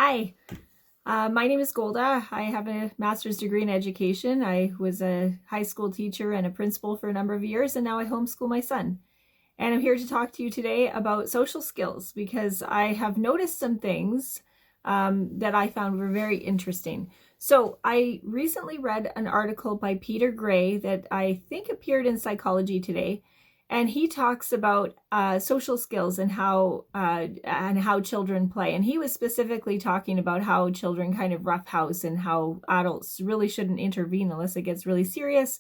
Hi, my name is Golda. I have a master's degree in education. I was a high school teacher and a principal for a number of years, and now I homeschool my son. And I'm here to talk to you today about social skills because I have noticed some things that I found were very interesting. So I recently read an article by Peter Gray that I think appeared in Psychology Today, and he talks about social skills and how children play. And he was specifically talking about how children kind of roughhouse and how adults really shouldn't intervene unless it gets really serious,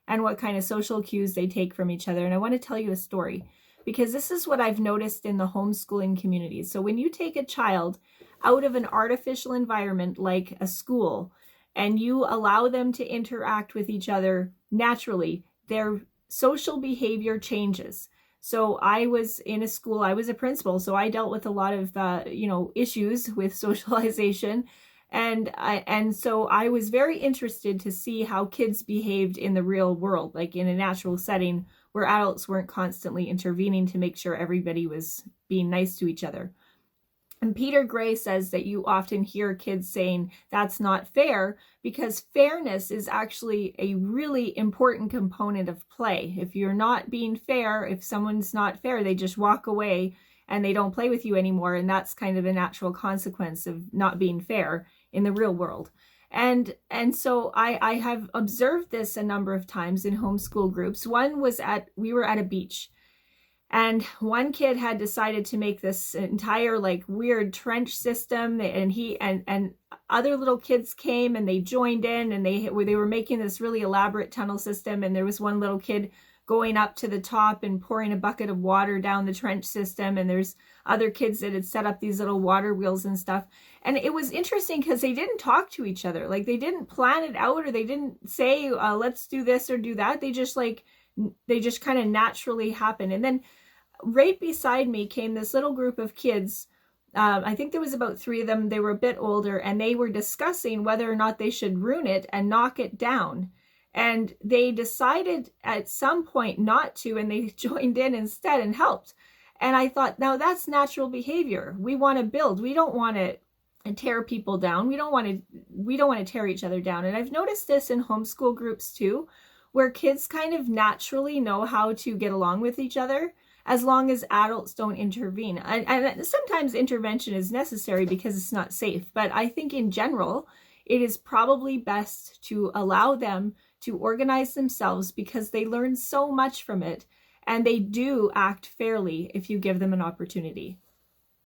and what kind of social cues they take from each other. And I want to tell you a story because this is what I've noticed in the homeschooling community. So when you take a child out of an artificial environment like a school and you allow them to interact with each other naturally, their social behavior changes. So I was in a school, I was a principal, so I dealt with a lot of issues with socialization. And so I was very interested to see how kids behaved in the real world, like in a natural setting where adults weren't constantly intervening to make sure everybody was being nice to each other. And Peter Gray says that you often hear kids saying that's not fair because fairness is actually a really important component of play. If you're not being fair, if someone's not fair, they just walk away and they don't play with you anymore. And that's kind of a natural consequence of not being fair in the real world. And so I have observed this a number of times in homeschool groups. One was we were at a beach. And one kid had decided to make this entire like weird trench system, and other little kids came and they joined in, and they were making this really elaborate tunnel system. And there was one little kid going up to the top and pouring a bucket of water down the trench system. And there's other kids that had set up these little water wheels and stuff. And it was interesting because they didn't talk to each other. Like they didn't plan it out, or they didn't say, let's do this or do that. They just kind of naturally happened. And then right beside me came this little group of kids. I think there was about 3 of them. They were a bit older, and they were discussing whether or not they should ruin it and knock it down. And they decided at some point not to, and they joined in instead and helped. And I thought, now that's natural behavior. We want to build. We don't want to tear people down. We don't want to tear each other down. And I've noticed this in homeschool groups too, where kids kind of naturally know how to get along with each other as long as adults don't intervene. And sometimes intervention is necessary because it's not safe. But I think in general, it is probably best to allow them to organize themselves because they learn so much from it, and they do act fairly if you give them an opportunity.